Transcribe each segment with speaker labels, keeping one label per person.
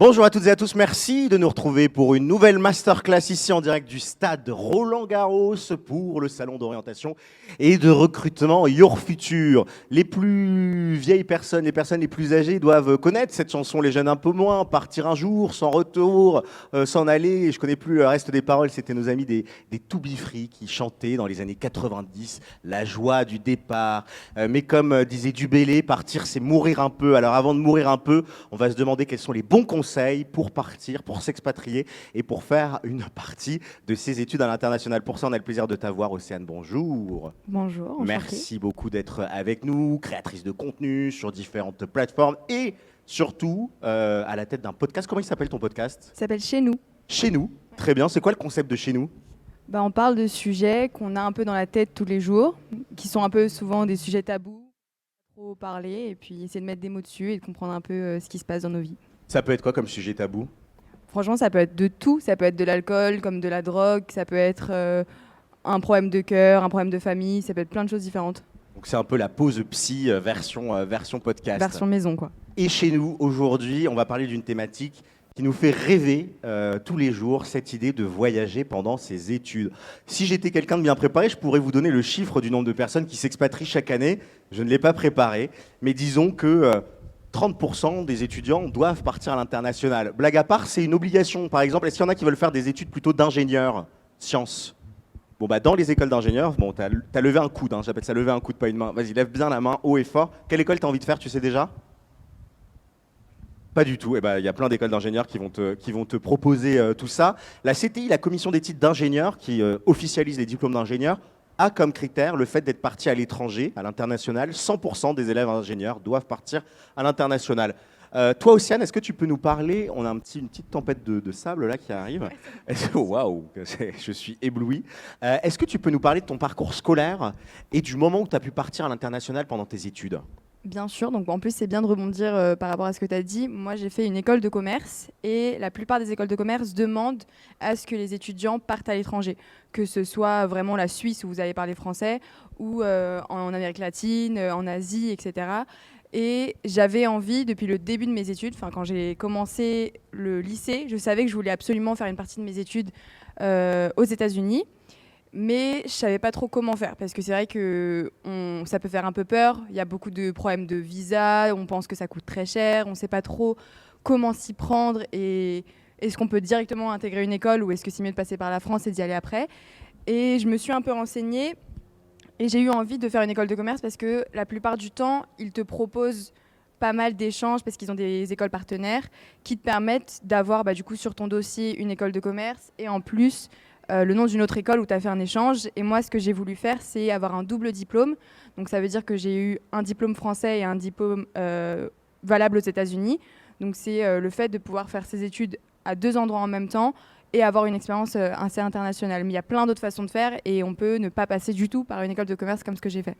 Speaker 1: Bonjour à toutes et à tous, merci de nous retrouver pour une nouvelle masterclass ici en direct du stade Roland-Garros pour le salon d'orientation et de recrutement Your Future. Les plus vieilles personnes, les personnes les plus âgées doivent connaître cette chanson, les jeunes un peu moins, Partir un jour, Sans retour, S'en aller, je connais plus le reste des paroles, c'était nos amis des To Be Free qui chantaient dans les années 90 la joie du départ. Mais comme disait Dubélé, partir c'est mourir un peu. Alors avant de mourir un peu, on va se demander quels sont les bons conseils pour partir, pour s'expatrier et pour faire une partie de ses études à l'international. Pour ça, on a le plaisir de t'avoir, Océane. Bonjour.
Speaker 2: Bonjour. Enchantée.
Speaker 1: Merci beaucoup d'être avec nous, créatrice de contenu sur différentes plateformes et surtout à la tête d'un podcast. Comment il s'appelle ton podcast ?
Speaker 2: Ça s'appelle Chez nous.
Speaker 1: Chez nous. Très bien. C'est quoi le concept de Chez nous ?
Speaker 2: On parle de sujets qu'on a un peu dans la tête tous les jours, qui sont un peu souvent des sujets tabous, trop parler, et puis essayer de mettre des mots dessus et de comprendre un peu ce qui se passe dans nos vies.
Speaker 1: Ça peut être quoi comme sujet tabou ?
Speaker 2: Franchement, ça peut être de tout. Ça peut être de l'alcool, comme de la drogue. Ça peut être un problème de cœur, un problème de famille. Ça peut être plein de choses différentes.
Speaker 1: Donc c'est un peu la pause psy version podcast.
Speaker 2: Version maison, quoi.
Speaker 1: Et chez nous, aujourd'hui, on va parler d'une thématique qui nous fait rêver tous les jours, cette idée de voyager pendant ses études. Si j'étais quelqu'un de bien préparé, je pourrais vous donner le chiffre du nombre de personnes qui s'expatrient chaque année. Je ne l'ai pas préparé, mais disons que 30% des étudiants doivent partir à l'international. Blague à part, c'est une obligation. Par exemple, est-ce qu'il y en a qui veulent faire des études plutôt d'ingénieur, sciences ? Dans les écoles d'ingénieurs, t'as levé un coude, j'appelle ça lever un coude, pas une main. Vas-y, lève bien la main, haut et fort. Quelle école t'as envie de faire, tu sais déjà ? Pas du tout. Il y a plein d'écoles d'ingénieurs qui vont te proposer tout ça. La CTI, la commission d'éthique d'ingénieurs, qui officialise les diplômes d'ingénieurs, a comme critère le fait d'être parti à l'étranger, à l'international. 100% des élèves ingénieurs doivent partir à l'international. Toi, Océane, est-ce que tu peux nous parler ? On a une petite tempête de sable là qui arrive. Waouh, je suis ébloui. Est-ce que tu peux nous parler de ton parcours scolaire et du moment où tu as pu partir à l'international pendant tes études ?
Speaker 2: Bien sûr, donc en plus c'est bien de rebondir par rapport à ce que tu as dit. Moi j'ai fait une école de commerce et la plupart des écoles de commerce demandent à ce que les étudiants partent à l'étranger, que ce soit vraiment la Suisse où vous allez parler français ou en Amérique latine, en Asie, etc. Et j'avais envie depuis le début de mes études, quand j'ai commencé le lycée, je savais que je voulais absolument faire une partie de mes études aux États-Unis. Mais je savais pas trop comment faire parce que c'est vrai que ça peut faire un peu peur. Il y a beaucoup de problèmes de visa, on pense que ça coûte très cher, on sait pas trop comment s'y prendre et est-ce qu'on peut directement intégrer une école ou est-ce que c'est mieux de passer par la France et d'y aller après. Et je me suis un peu renseignée et j'ai eu envie de faire une école de commerce parce que la plupart du temps, ils te proposent pas mal d'échanges parce qu'ils ont des écoles partenaires qui te permettent d'avoir du coup sur ton dossier une école de commerce et en plus le nom d'une autre école où tu as fait un échange. Et moi, ce que j'ai voulu faire, c'est avoir un double diplôme. Donc, ça veut dire que j'ai eu un diplôme français et un diplôme valable aux États-Unis. Donc, c'est le fait de pouvoir faire ses études à deux endroits en même temps et avoir une expérience assez internationale. Mais il y a plein d'autres façons de faire et on peut ne pas passer du tout par une école de commerce comme ce que j'ai fait.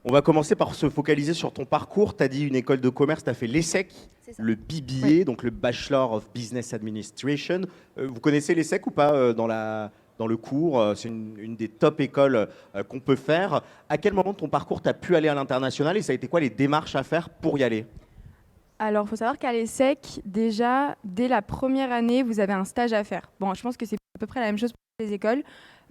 Speaker 1: On va commencer par se focaliser sur ton parcours. Tu as dit une école de commerce, tu as fait l'ESSEC, le BBA, oui. Donc le Bachelor of Business Administration. Vous connaissez l'ESSEC ou pas dans le cours, c'est une des top écoles qu'on peut faire. À quel moment de ton parcours tu as pu aller à l'international et ça a été quoi les démarches à faire pour y aller ?
Speaker 2: Alors, il faut savoir qu'à l'ESSEC, déjà, dès la première année, vous avez un stage à faire. Je pense que c'est à peu près la même chose pour les écoles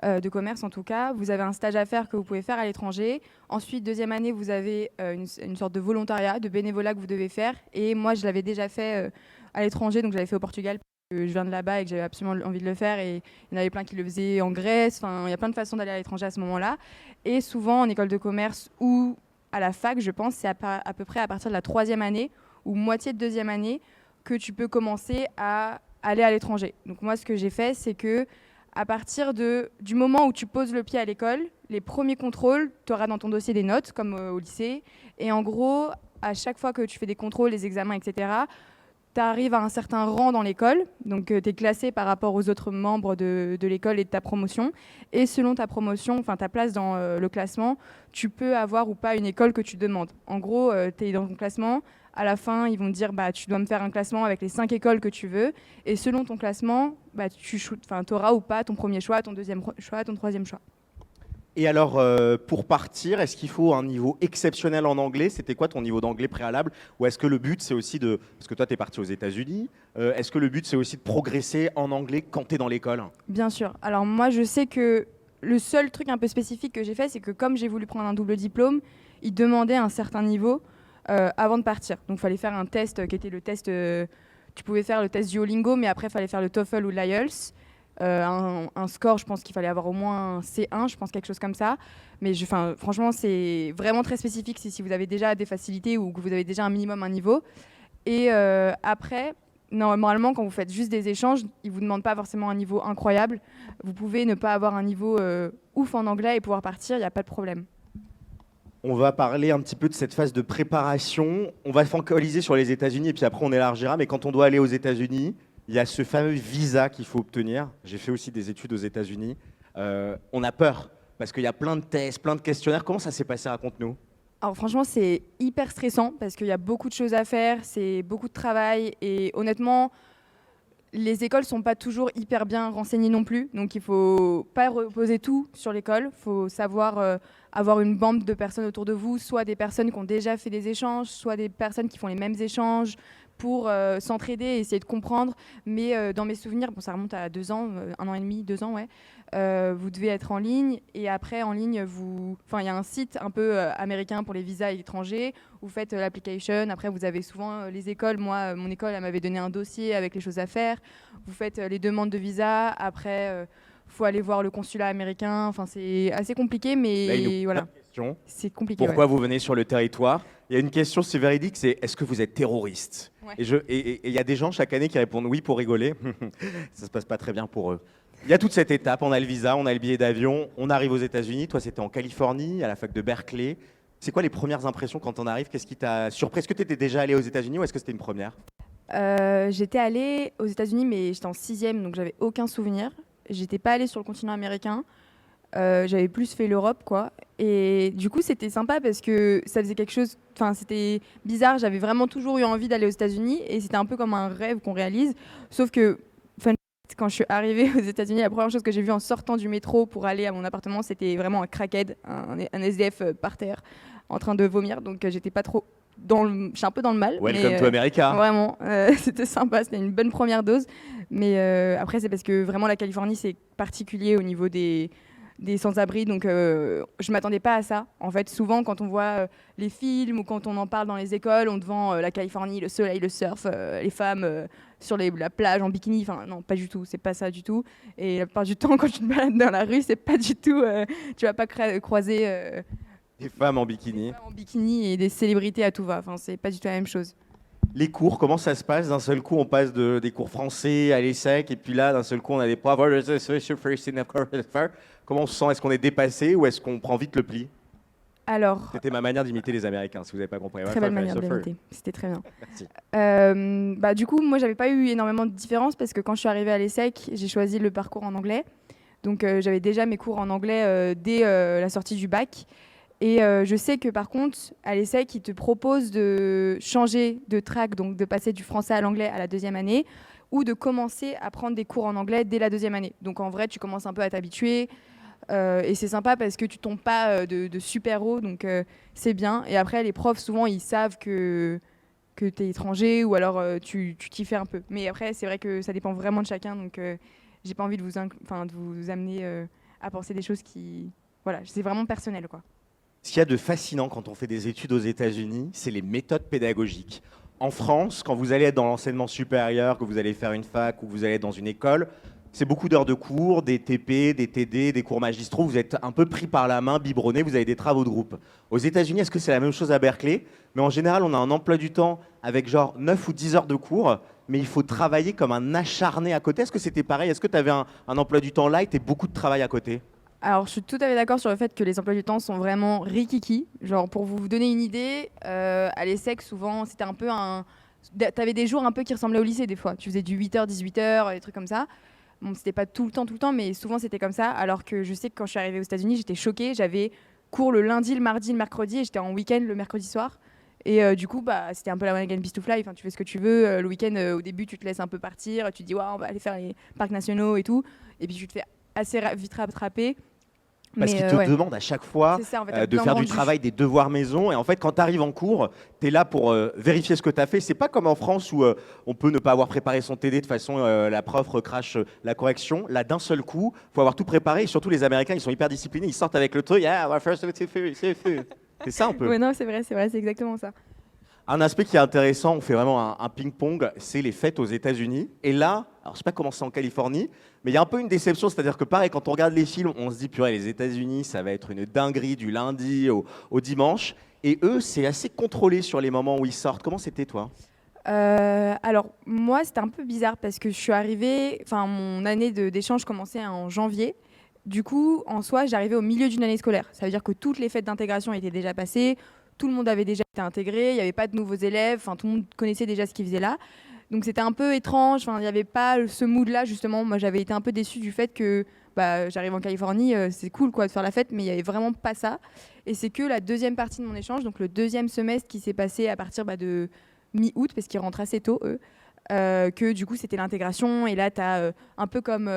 Speaker 2: de commerce, en tout cas. Vous avez un stage à faire que vous pouvez faire à l'étranger. Ensuite, deuxième année, vous avez une sorte de volontariat, de bénévolat que vous devez faire. Et moi, je l'avais déjà fait à l'étranger, donc je l'avais fait au Portugal. Je viens de là-bas et que j'avais absolument envie de le faire et il y en avait plein qui le faisaient en Grèce, il y a plein de façons d'aller à l'étranger à ce moment-là et souvent en école de commerce ou à la fac, je pense, c'est à peu près à partir de la troisième année ou moitié de deuxième année que tu peux commencer à aller à l'étranger. Donc moi ce que j'ai fait c'est que à partir du moment où tu poses le pied à l'école, les premiers contrôles, tu auras dans ton dossier des notes comme au lycée et en gros à chaque fois que tu fais des contrôles, des examens, etc., tu arrives à un certain rang dans l'école, donc tu es classé par rapport aux autres membres de l'école et de ta promotion. Et selon ta promotion, ta place dans le classement, tu peux avoir ou pas une école que tu demandes. En gros, tu es dans ton classement, à la fin, ils vont te dire tu dois me faire un classement avec les 5 écoles que tu veux. Et selon ton classement, tu auras ou pas ton premier choix, ton deuxième choix, ton troisième choix.
Speaker 1: Et alors, pour partir, est-ce qu'il faut un niveau exceptionnel en anglais? C'était quoi ton niveau d'anglais préalable? Ou est-ce que le but, c'est aussi de... Parce que toi, tu es parti aux États-Unis. Est-ce que le but, c'est aussi de progresser en anglais quand tu es dans l'école?
Speaker 2: Bien sûr. Alors moi, je sais que le seul truc un peu spécifique que j'ai fait, c'est que comme j'ai voulu prendre un double diplôme, ils demandaient un certain niveau avant de partir. Donc il fallait faire un test qui était le test... tu pouvais faire le test Duolingo, mais après, il fallait faire le TOEFL ou l'IELTS. Un score, je pense qu'il fallait avoir au moins un C1, je pense quelque chose comme ça. Mais franchement, c'est vraiment très spécifique si vous avez déjà des facilités ou que vous avez déjà un minimum un niveau. Et après, normalement, quand vous faites juste des échanges, ils ne vous demandent pas forcément un niveau incroyable. Vous pouvez ne pas avoir un niveau ouf en anglais et pouvoir partir, il n'y a pas de problème.
Speaker 1: On va parler un petit peu de cette phase de préparation. On va focaliser sur les États-Unis et puis après on élargira. Mais quand on doit aller aux États-Unis, il y a ce fameux visa qu'il faut obtenir. J'ai fait aussi des études aux États-Unis. On a peur parce qu'il y a plein de tests, plein de questionnaires. Comment ça s'est passé? Raconte-nous.
Speaker 2: Alors franchement, c'est hyper stressant parce qu'il y a beaucoup de choses à faire, c'est beaucoup de travail et honnêtement, les écoles sont pas toujours hyper bien renseignées non plus, donc il faut pas reposer tout sur l'école. Il faut savoir avoir une bande de personnes autour de vous, soit des personnes qui ont déjà fait des échanges, soit des personnes qui font les mêmes échanges pour s'entraider et essayer de comprendre. Mais dans mes souvenirs, bon, ça remonte à 2 ans, 1 an et demi, 2 ans, ouais. Vous devez être en ligne et après en ligne, il y a un site un peu américain pour les visas étrangers. Vous faites l'application. Après, vous avez souvent les écoles. Moi, mon école, elle m'avait donné un dossier avec les choses à faire. Vous faites les demandes de visa. Après, faut aller voir le consulat américain. Enfin, c'est assez compliqué,
Speaker 1: Là, il nous
Speaker 2: mais
Speaker 1: pose
Speaker 2: voilà,
Speaker 1: une question.
Speaker 2: c'est compliqué.
Speaker 1: Pourquoi
Speaker 2: Ouais.
Speaker 1: vous venez sur le territoire? Il y a une question, c'est véridique, c'est est-ce que vous êtes terroriste?
Speaker 2: Ouais.
Speaker 1: Et il y a des gens chaque année qui répondent oui pour rigoler. Ça se passe pas très bien pour eux. Il y a toute cette étape, on a le visa, on a le billet d'avion, on arrive aux États-Unis. Toi, c'était en Californie, à la fac de Berkeley. C'est quoi les premières impressions quand on arrive? Qu'est-ce qui t'a surpris? Est-ce que tu étais déjà allé aux États-Unis ou est-ce que c'était une première?
Speaker 2: J'étais allée aux États-Unis, mais j'étais en sixième, donc j'avais aucun souvenir. J'étais pas allée sur le continent américain. J'avais plus fait l'Europe, quoi. Et du coup, c'était sympa parce que ça faisait quelque chose. Enfin, c'était bizarre. J'avais vraiment toujours eu envie d'aller aux États-Unis et c'était un peu comme un rêve qu'on réalise. Sauf que, fun fact, quand je suis arrivée aux États-Unis, la première chose que j'ai vue en sortant du métro pour aller à mon appartement, c'était vraiment un crackhead, un SDF par terre, en train de vomir. Donc, j'étais pas trop je suis un peu dans le mal.
Speaker 1: Welcome
Speaker 2: mais,
Speaker 1: to America.
Speaker 2: vraiment, c'était sympa. C'était une bonne première dose. Mais après, c'est parce que vraiment la Californie, c'est particulier au niveau des sans-abri, donc je m'attendais pas à ça. En fait, souvent, quand on voit les films ou quand on en parle dans les écoles, on te vend la Californie, le soleil, le surf, les femmes sur la plage en bikini. Enfin, non, pas du tout. C'est pas ça du tout. Et la plupart du temps, quand tu te balades dans la rue, c'est pas du tout. Tu vas pas croiser
Speaker 1: Des femmes en
Speaker 2: des
Speaker 1: bikini.
Speaker 2: femmes en bikini et des célébrités à tout va. Enfin, c'est pas du tout la même chose.
Speaker 1: Les cours, comment ça se passe? D'un seul coup, on passe des cours français à l'ESSEC, et puis là, d'un seul coup, on a des profs. Comment on se sent? Est-ce qu'on est dépassé ou est-ce qu'on prend vite le pli?
Speaker 2: Alors,
Speaker 1: C'était ma manière d'imiter les Américains, si vous n'avez pas compris.
Speaker 2: très belle manière de l'imiter. C'était très bien.
Speaker 1: Merci.
Speaker 2: Du coup, moi, j'avais pas eu énormément de différence parce que quand je suis arrivée à l'ESSEC, j'ai choisi le parcours en anglais. Donc, j'avais déjà mes cours en anglais dès la sortie du bac. Et je sais que par contre, à l'ESSEC, ils te proposent de changer de track, donc de passer du français à l'anglais à la deuxième année, ou de commencer à prendre des cours en anglais dès la deuxième année. Donc en vrai, tu commences un peu à t'habituer. Et c'est sympa parce que tu tombes pas de super haut, donc c'est bien. Et après, les profs, souvent, ils savent que tu es étranger ou alors tu t'y fais un peu. Mais après, c'est vrai que ça dépend vraiment de chacun, donc j'ai pas envie de de vous amener à penser des choses qui... Voilà, c'est vraiment personnel, quoi.
Speaker 1: Ce qu'il y a de fascinant quand on fait des études aux États-Unis, c'est les méthodes pédagogiques. En France, quand vous allez être dans l'enseignement supérieur, que vous allez faire une fac ou que vous allez être dans une école, c'est beaucoup d'heures de cours, des TP, des TD, des cours magistraux. Vous êtes un peu pris par la main, biberonné, vous avez des travaux de groupe. Aux États-Unis, est-ce que c'est la même chose à Berkeley? Mais en général, on a un emploi du temps avec genre 9 ou 10 heures de cours, mais il faut travailler comme un acharné à côté. Est-ce que c'était pareil? Est-ce que tu avais un emploi du temps light et beaucoup de travail à côté?
Speaker 2: Alors, je suis tout à fait d'accord sur le fait que les emplois du temps sont vraiment rikiki. Genre, pour vous donner une idée, à l'ESSEC, souvent, c'était un peu un... T'avais des jours un peu qui ressemblaient au lycée, des fois. Tu faisais du 8h, 18h, des trucs comme ça. Bon, c'était pas tout le temps, mais souvent, c'était comme ça. Alors que je sais que quand je suis arrivée aux États-Unis, j'étais choquée. J'avais cours le lundi, le mardi, le mercredi, et j'étais en week-end le mercredi soir. Et du coup, bah, c'était un peu la one again beast to fly. Enfin, tu fais ce que tu veux. Le week-end, au début, tu te laisses un peu partir. Tu te dis, ouais, on va aller faire les parcs nationaux et tout. Et puis, tu te fais assez vite rattraper.
Speaker 1: Parce qu'ils
Speaker 2: Mais
Speaker 1: te
Speaker 2: ouais,
Speaker 1: demandent à chaque fois
Speaker 2: c'est ça, en fait, t'as
Speaker 1: de
Speaker 2: plein de
Speaker 1: faire du
Speaker 2: rendus.
Speaker 1: travail, des devoirs maison. Et en fait, quand tu arrives en cours, tu es là pour vérifier ce que tu as fait. C'est pas comme en France où on peut ne pas avoir préparé son TD de façon la prof recrache la correction. Là, d'un seul coup, faut avoir tout préparé. Et surtout, les Américains, ils sont hyper disciplinés. Ils sortent avec le truc. Ah, well, first, c'est ça un peu.
Speaker 2: Ouais, non, c'est vrai, c'est exactement ça.
Speaker 1: Un aspect qui est intéressant, on fait vraiment un ping-pong, c'est les fêtes aux États-Unis. Et là, alors je sais pas comment c'est en Californie, mais il y a un peu une déception, c'est-à-dire que pareil, quand on regarde les films, on se dit, purée, les États-Unis, ça va être une dinguerie du lundi au dimanche. Et eux, c'est assez contrôlé sur les moments où ils sortent. Comment c'était, toi?
Speaker 2: Alors moi, c'était un peu bizarre parce que je suis arrivée, enfin mon année d'échange commençait en janvier. Du coup, en soi, j'arrivais au milieu d'une année scolaire. Ça veut dire que toutes les fêtes d'intégration étaient déjà passées, tout le monde avait déjà été intégré, il n'y avait pas de nouveaux élèves, enfin tout le monde connaissait déjà ce qu'ils faisaient là. Donc c'était un peu étrange, enfin il n'y avait pas ce mood-là justement. Moi, j'avais été un peu déçue du fait que bah, j'arrive en Californie, c'est cool quoi de faire la fête, mais il n'y avait vraiment pas ça. Et c'est que la deuxième partie de mon échange, donc le deuxième semestre qui s'est passé à partir de mi-août, parce qu'ils rentrent assez tôt, eux, que du coup c'était l'intégration. Et là, tu as un peu comme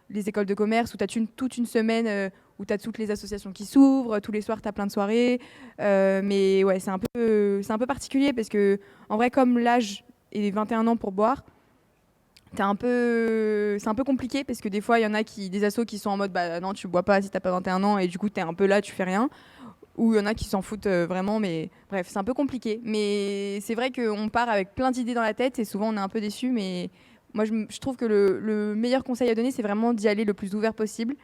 Speaker 2: les écoles de commerce où tu as toute une semaine où tu as toutes les associations qui s'ouvrent, tous les soirs tu as plein de soirées. Mais ouais, c'est un peu particulier parce que en vrai, comme l'âge est 21 ans pour boire, c'est un peu compliqué parce que des fois, il y en a des assos qui sont en mode bah non, tu bois pas si t'as pas 21 ans et du coup, tu es un peu là, tu fais rien. Ou il y en a qui s'en foutent vraiment, mais bref, c'est un peu compliqué. Mais c'est vrai qu'on part avec plein d'idées dans la tête et souvent on est un peu déçu. Mais moi, je trouve que le meilleur conseil à donner, c'est vraiment d'y aller le plus ouvert possible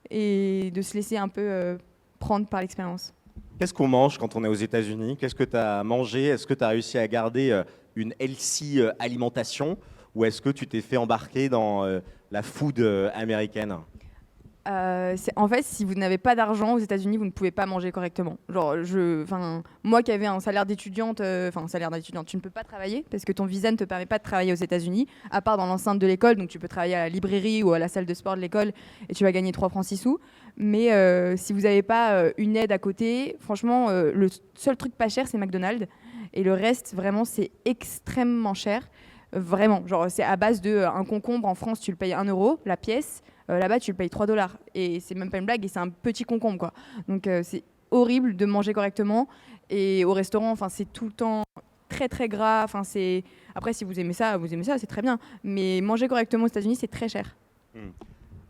Speaker 2: et de se laisser un peu prendre par l'expérience.
Speaker 1: Qu'est-ce qu'on mange quand on est aux États-Unis? Qu'est-ce que tu as mangé? Est-ce que tu as réussi à garder une healthy alimentation? Ou est-ce que tu t'es fait embarquer dans la food américaine?
Speaker 2: En fait, si vous n'avez pas d'argent aux États-Unis, vous ne pouvez pas manger correctement. Genre, moi qui avais un salaire d'étudiante, un salaire d'étudiante, tu ne peux pas travailler parce que ton visa ne te permet pas de travailler aux États-Unis, à part dans l'enceinte de l'école. Donc, tu peux travailler à la librairie ou à la salle de sport de l'école et tu vas gagner 3 francs 6 sous. Mais si vous n'avez pas une aide à côté, franchement, le seul truc pas cher, c'est McDonald's. Et le reste, vraiment, c'est extrêmement cher. Vraiment, genre, c'est à base de un concombre en France, tu le payes 1 € la pièce. Là-bas, tu le payes 3 dollars. Et c'est même pas une blague, et c'est un petit concombre, quoi. Donc, c'est horrible de manger correctement. Et au restaurant, enfin, c'est tout le temps très, très gras. Enfin, c'est... Après, si vous aimez ça, c'est très bien. Mais manger correctement aux États-Unis, c'est très cher.
Speaker 1: Hmm.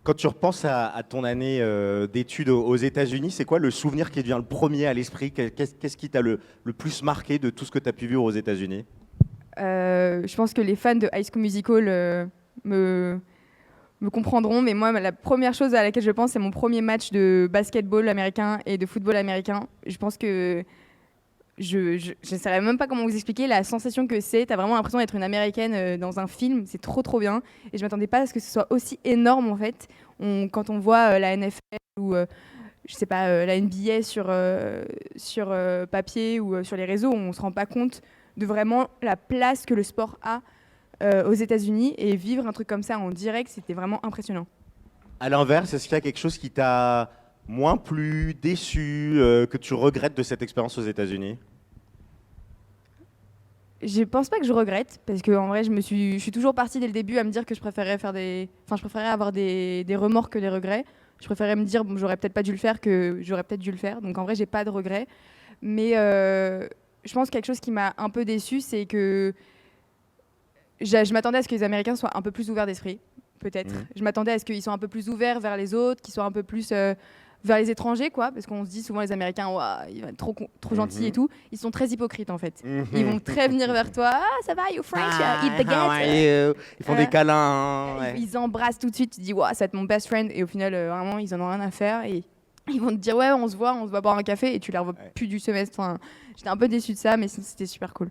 Speaker 1: Quand tu repenses à ton année d'études aux États-Unis, c'est quoi le souvenir qui te vient le premier à l'esprit? Qu'est-ce qui t'a le plus marqué de tout ce que tu as pu vivre aux États-Unis?
Speaker 2: Je pense que les fans de High School Musical me comprendront, mais moi, la première chose à laquelle je pense, c'est mon premier match de basketball américain et de football américain. Je pense que je ne saurais même pas comment vous expliquer la sensation que c'est. Tu as vraiment l'impression d'être une américaine dans un film. C'est trop, trop bien. Et je ne m'attendais pas à ce que ce soit aussi énorme, en fait. Quand on voit la NFL ou je sais pas, la NBA sur papier ou sur les réseaux, on ne se rend pas compte de vraiment la place que le sport a aux États-Unis, et vivre un truc comme ça en direct, c'était vraiment impressionnant.
Speaker 1: À l'inverse, est-ce qu'il y a quelque chose qui t'a moins plu, déçu, que tu regrettes de cette expérience aux États-Unis?
Speaker 2: Je pense pas que je regrette parce que en vrai, je suis toujours partie dès le début à me dire que je préférais avoir des remords que des regrets. Je préférais me dire bon, j'aurais peut-être pas dû le faire que j'aurais peut-être dû le faire. Donc en vrai, j'ai pas de regrets. Mais je pense que quelque chose qui m'a un peu déçue, c'est que je m'attendais à ce que les Américains soient un peu plus ouverts d'esprit, peut-être.
Speaker 1: Mhm.
Speaker 2: Je m'attendais à ce qu'ils soient un peu plus ouverts vers les autres, qu'ils soient un peu plus vers les étrangers, quoi. Parce qu'on se dit souvent les Américains, ouah, ils vont être trop gentils et
Speaker 1: Mhm.
Speaker 2: tout. Ils sont très hypocrites en fait. Ils
Speaker 1: Mhm.
Speaker 2: vont très venir vers toi. Ah, ça va, you French,
Speaker 1: Hi,
Speaker 2: eat the
Speaker 1: how are
Speaker 2: get.
Speaker 1: you? Ils font des câlins. Hein, ouais.
Speaker 2: Ils embrassent tout de suite. Tu te dis, ouah, ça va être mon best friend. Et au final, vraiment, ils en ont rien à faire. Et ils vont te dire, ouais, on se va boire un café. Et tu les revois
Speaker 1: Ouais.
Speaker 2: plus du semestre. Enfin, j'étais un peu déçue de ça, mais c'était super cool.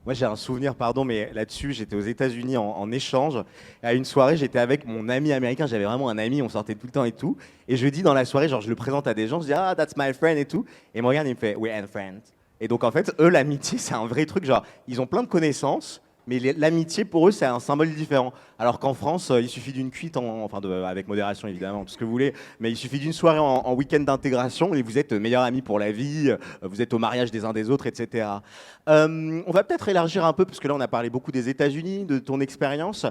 Speaker 1: Moi, j'ai un souvenir, pardon, mais là-dessus, j'étais aux États-Unis en échange. Et à une soirée, j'étais avec mon ami américain. J'avais vraiment un ami, on sortait tout le temps et tout. Et je dis dans la soirée, genre, je le présente à des gens, je dis, ah, that's my friend et tout. Et il me regarde, il me fait, we ain't friends. Et donc, en fait, eux, l'amitié, c'est un vrai truc. Genre, ils ont plein de connaissances, mais l'amitié pour eux c'est un symbole différent. Alors qu'en France, il suffit d'une cuite, avec modération évidemment, tout ce que vous voulez, mais il suffit d'une soirée en week-end d'intégration et vous êtes meilleurs amis pour la vie, vous êtes au mariage des uns des autres, etc. On va peut-être élargir un peu, parce que là on a parlé beaucoup des États-Unis, de ton expérience.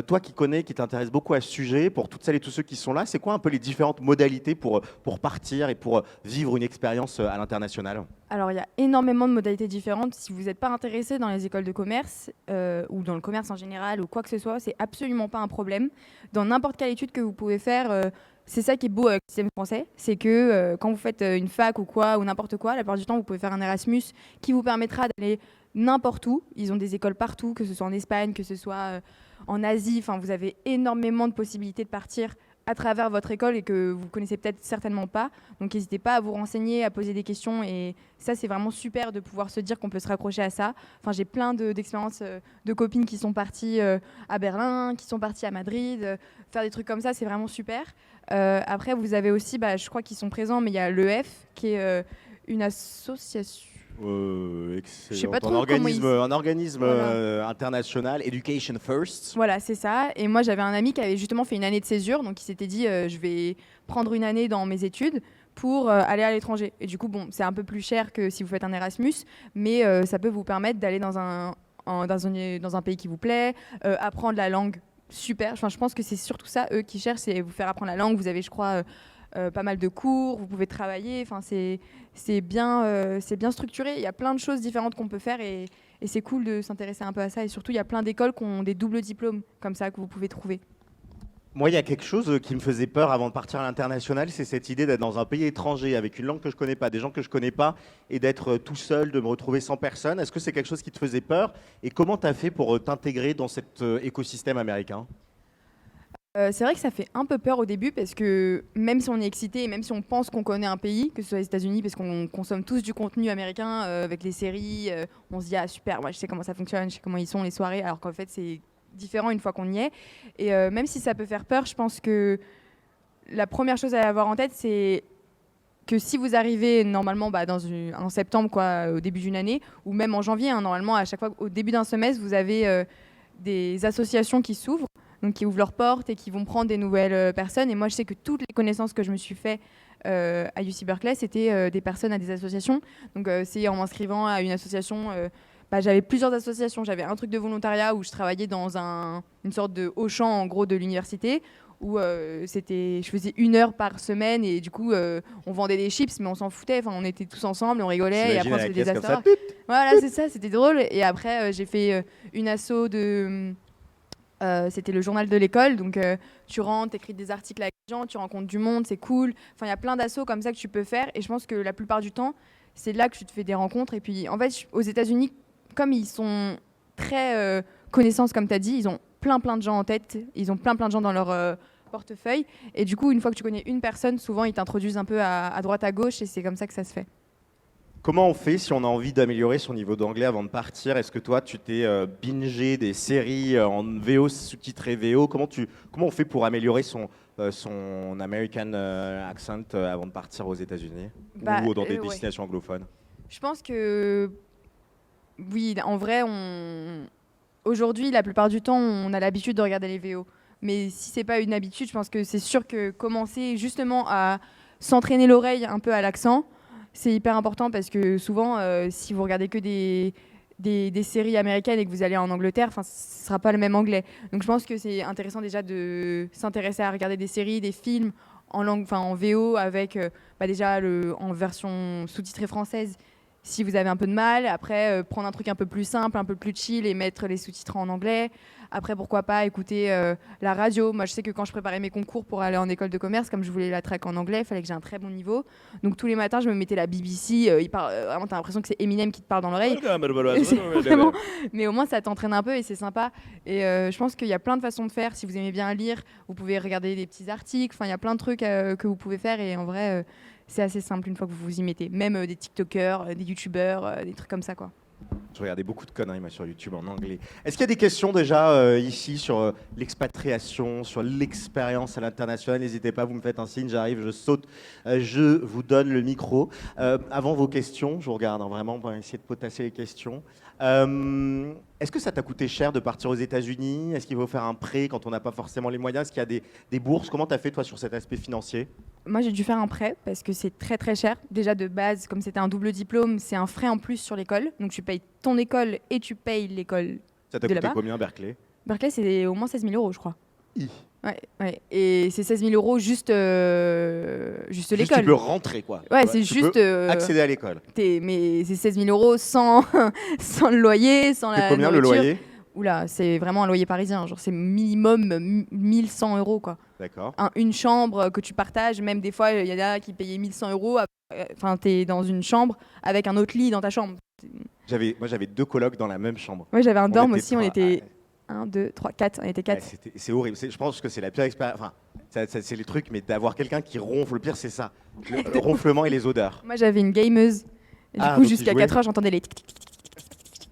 Speaker 1: Toi qui connais, qui t'intéresse beaucoup à ce sujet, pour toutes celles et tous ceux qui sont là, c'est quoi un peu les différentes modalités pour partir et pour vivre une expérience à l'international?
Speaker 2: Alors, il y a énormément de modalités différentes. Si vous n'êtes pas intéressé dans les écoles de commerce ou dans le commerce en général ou quoi que ce soit, c'est absolument pas un problème. Dans n'importe quelle étude que vous pouvez faire, c'est ça qui est beau avec le système français, c'est que quand vous faites une fac ou quoi ou n'importe quoi, la plupart du temps, vous pouvez faire un Erasmus qui vous permettra d'aller n'importe où. Ils ont des écoles partout, que ce soit en Espagne, que ce soit en Asie. Enfin, vous avez énormément de possibilités de partir à travers votre école et que vous connaissez peut-être certainement pas. Donc n'hésitez pas à vous renseigner, à poser des questions et ça c'est vraiment super de pouvoir se dire qu'on peut se raccrocher à ça. Enfin, j'ai plein d'expériences de copines qui sont parties à Berlin, qui sont parties à Madrid, faire des trucs comme ça c'est vraiment super. Après vous avez aussi, je crois qu'ils sont présents, mais il y a l'EF qui est une association.
Speaker 1: Excellent.
Speaker 2: Je sais pas trop comment
Speaker 1: Un organisme
Speaker 2: Voilà.
Speaker 1: International, Education First.
Speaker 2: Voilà, c'est ça. Et moi, j'avais un ami qui avait justement fait une année de césure, donc il s'était dit, je vais prendre une année dans mes études pour aller à l'étranger. Et du coup, bon, c'est un peu plus cher que si vous faites un Erasmus, mais ça peut vous permettre d'aller dans un pays qui vous plaît, apprendre la langue. Super. Enfin, je pense que c'est surtout ça, eux, qui cherchent, c'est vous faire apprendre la langue. Vous avez, je crois, pas mal de cours, vous pouvez travailler. Enfin, c'est bien structuré. Il y a plein de choses différentes qu'on peut faire et c'est cool de s'intéresser un peu à ça. Et surtout, il y a plein d'écoles qui ont des doubles diplômes comme ça que vous pouvez trouver.
Speaker 1: Moi, il y a quelque chose qui me faisait peur avant de partir à l'international, c'est cette idée d'être dans un pays étranger avec une langue que je connais pas, des gens que je connais pas, et d'être tout seul, de me retrouver sans personne. Est-ce que c'est quelque chose qui te faisait peur? Et comment tu as fait pour t'intégrer dans cet écosystème américain?
Speaker 2: C'est vrai que ça fait un peu peur au début parce que même si on est excité et même si on pense qu'on connaît un pays, que ce soit les États-Unis, parce qu'on consomme tous du contenu américain avec les séries, on se dit ah super, moi je sais comment ça fonctionne, je sais comment ils sont les soirées, alors qu'en fait c'est différent une fois qu'on y est. Et même si ça peut faire peur, je pense que la première chose à avoir en tête, c'est que si vous arrivez normalement en septembre, quoi, au début d'une année, ou même en janvier, hein, normalement à chaque fois au début d'un semestre, vous avez des associations qui s'ouvrent, donc qui ouvrent leurs portes et qui vont prendre des nouvelles personnes. Et moi, je sais que toutes les connaissances que je me suis fait à UC Berkeley, c'était des personnes à des associations. Donc c'est en m'inscrivant à une association, j'avais plusieurs associations. J'avais un truc de volontariat où je travaillais dans une sorte de Auchan, en gros, de l'université, où je faisais 1 heure par semaine et du coup, on vendait des chips, mais on s'en foutait. Enfin, on était tous ensemble, on rigolait et après on se faisait des after. Voilà, c'est ça, c'était drôle. Et après, j'ai fait une asso de... c'était le journal de l'école, donc tu rentres, t'écris des articles avec les gens, tu rencontres du monde, c'est cool. Enfin, il y a plein d'assos comme ça que tu peux faire, et je pense que la plupart du temps, c'est là que tu te fais des rencontres. Et puis, en fait, aux États-Unis, comme ils sont très connaissances, comme tu as dit, ils ont plein de gens en tête, ils ont plein de gens dans leur portefeuille, et du coup, une fois que tu connais une personne, souvent, ils t'introduisent un peu à droite, à gauche, et c'est comme ça que ça se fait.
Speaker 1: Comment on fait si on a envie d'améliorer son niveau d'anglais avant de partir? Est-ce que toi, tu t'es bingé des séries en VO, sous-titré VO? Comment on fait pour améliorer son American accent avant de partir aux États-Unis ou dans des destinations anglophones?
Speaker 2: Je pense que oui, en vrai, aujourd'hui, la plupart du temps, on a l'habitude de regarder les VO. Mais si c'est pas une habitude, je pense que c'est sûr que commencer justement à s'entraîner l'oreille un peu à l'accent, c'est hyper important parce que souvent, si vous regardez que des séries américaines et que vous allez en Angleterre, ce ne sera pas le même anglais. Donc je pense que c'est intéressant déjà de s'intéresser à regarder des séries, des films en langue, en VO avec déjà en version sous-titrée française si vous avez un peu de mal. Après, prendre un truc un peu plus simple, un peu plus chill et mettre les sous-titres en anglais. Après, pourquoi pas écouter la radio. Moi, je sais que quand je préparais mes concours pour aller en école de commerce, comme je voulais la track en anglais, il fallait que j'ai un très bon niveau. Donc tous les matins, je me mettais la BBC. Vraiment, t'as l'impression que c'est Eminem qui te parle dans l'oreille. Vraiment... Mais au moins, ça t'entraîne un peu et c'est sympa. Et je pense qu'il y a plein de façons de faire. Si vous aimez bien lire, vous pouvez regarder des petits articles. Enfin, il y a plein de trucs que vous pouvez faire. Et en vrai, c'est assez simple une fois que vous vous y mettez. Même des TikTokers, des YouTubers, des trucs comme ça, quoi.
Speaker 1: Je regardais beaucoup de conneries moi, sur YouTube en anglais. Est-ce qu'il y a des questions déjà ici sur l'expatriation, sur l'expérience à l'international? N'hésitez pas, vous me faites un signe, j'arrive, je saute, je vous donne le micro. Avant vos questions, je vous regarde vraiment pour essayer de potasser les questions. Est-ce que ça t'a coûté cher de partir aux États-Unis? Est-ce qu'il faut faire un prêt quand on n'a pas forcément les moyens? Est-ce qu'il y a des bourses? Comment tu as fait toi sur cet aspect financier?
Speaker 2: Moi, j'ai dû faire un prêt parce que c'est très très cher. Déjà de base, comme c'était un double diplôme, c'est un frais en plus sur l'école. Donc tu payes ton école et tu payes l'école
Speaker 1: Ça t'a
Speaker 2: de
Speaker 1: coûté
Speaker 2: là-bas.
Speaker 1: combien, Berkeley?
Speaker 2: Berkeley, c'est au moins 16 000 euros, je crois.
Speaker 1: I.
Speaker 2: Ouais, ouais. Et c'est 16 000 euros juste
Speaker 1: Juste
Speaker 2: l'école.
Speaker 1: tu peux rentrer quoi.
Speaker 2: Ouais,
Speaker 1: Tu
Speaker 2: c'est
Speaker 1: peux
Speaker 2: juste.
Speaker 1: accéder à l'école.
Speaker 2: Mais c'est 16 000 euros sans, sans le loyer, sans
Speaker 1: C'est
Speaker 2: la
Speaker 1: combien
Speaker 2: nourriture.
Speaker 1: le loyer?
Speaker 2: Oula, c'est vraiment un loyer parisien. Genre, c'est minimum 1100 euros, quoi.
Speaker 1: D'accord.
Speaker 2: Une chambre que tu partages, même des fois, il y en a qui payaient 1100 euros. Enfin, t'es dans une chambre avec un autre lit dans ta chambre.
Speaker 1: Moi j'avais 2 colocs dans la même chambre.
Speaker 2: Moi, j'avais un dorm
Speaker 1: était
Speaker 2: aussi. On
Speaker 1: trois.
Speaker 2: était 1, 2, 3, 4. On était 4.
Speaker 1: C'est horrible. Je pense que c'est la pire expérience. Enfin, c'est les trucs, mais d'avoir quelqu'un qui ronfle, le pire c'est ça. Le ronflement et les odeurs.
Speaker 2: Moi, j'avais une gameuse. Et du
Speaker 1: Ah,
Speaker 2: coup,
Speaker 1: donc tu
Speaker 2: jusqu'à
Speaker 1: jouais.
Speaker 2: 4 heures, j'entendais les tic tic tic.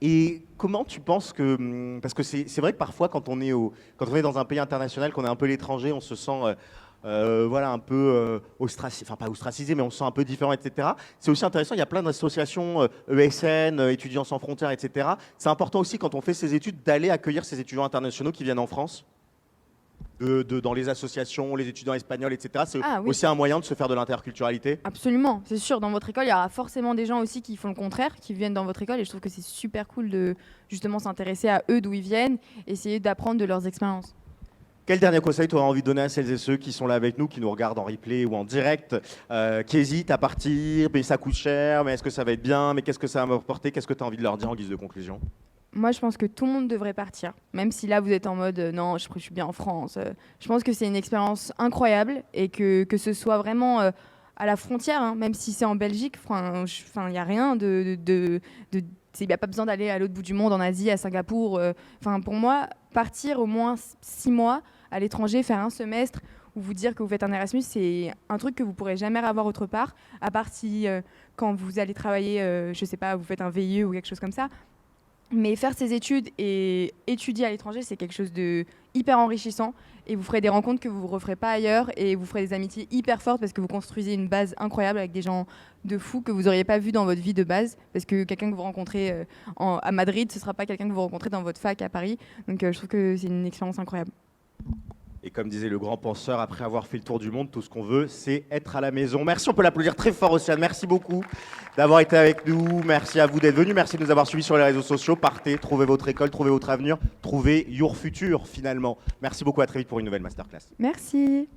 Speaker 1: Et comment tu penses que... Parce que c'est vrai que parfois, quand on est dans un pays international, qu'on est un peu l'étranger, on se sent voilà, un peu ostracisé, enfin pas ostracisé, mais on se sent un peu différent, etc. C'est aussi intéressant, il y a plein d'associations, ESN, Étudiants sans frontières, etc. C'est important aussi, quand on fait ses études, d'aller accueillir ces étudiants internationaux qui viennent en France dans les associations, les étudiants espagnols, etc. C'est
Speaker 2: Ah, oui.
Speaker 1: aussi un moyen de se faire de l'interculturalité.
Speaker 2: Absolument, c'est sûr. Dans votre école, il y aura forcément des gens aussi qui font le contraire, qui viennent dans votre école. Et je trouve que c'est super cool de justement s'intéresser à eux, d'où ils viennent, essayer d'apprendre de leurs expériences.
Speaker 1: Quel dernier conseil tu aurais envie de donner à celles et ceux qui sont là avec nous, qui nous regardent en replay ou en direct, qui hésitent à partir, mais ça coûte cher, mais est-ce que ça va être bien, mais qu'est-ce que ça va m'apporter? Qu'est-ce que tu as envie de leur dire en guise de conclusion?
Speaker 2: Moi, je pense que tout le monde devrait partir, même si là, vous êtes en mode non, je suis bien en France. Je pense que c'est une expérience incroyable et que ce soit vraiment à la frontière, hein, même si c'est en Belgique, il n'y a rien il n'y a pas besoin d'aller à l'autre bout du monde, en Asie, à Singapour. Pour moi, partir au moins 6 mois à l'étranger, faire un semestre ou vous dire que vous faites un Erasmus, c'est un truc que vous pourrez jamais avoir autre part, à part si quand vous allez travailler, je sais pas, vous faites un VIE ou quelque chose comme ça. Mais faire ses études et étudier à l'étranger, c'est quelque chose de hyper enrichissant et vous ferez des rencontres que vous ne referez pas ailleurs et vous ferez des amitiés hyper fortes parce que vous construisez une base incroyable avec des gens de fous que vous n'auriez pas vu dans votre vie de base parce que quelqu'un que vous rencontrez à Madrid, ce ne sera pas quelqu'un que vous rencontrez dans votre fac à Paris. Donc je trouve que c'est une expérience incroyable.
Speaker 1: Et comme disait le grand penseur, après avoir fait le tour du monde, tout ce qu'on veut, c'est être à la maison. Merci, on peut l'applaudir très fort, Océane. Merci beaucoup d'avoir été avec nous. Merci à vous d'être venus. Merci de nous avoir suivis sur les réseaux sociaux. Partez, trouvez votre école, trouvez votre avenir, trouvez your future finalement. Merci beaucoup, à très vite pour une nouvelle masterclass.
Speaker 2: Merci.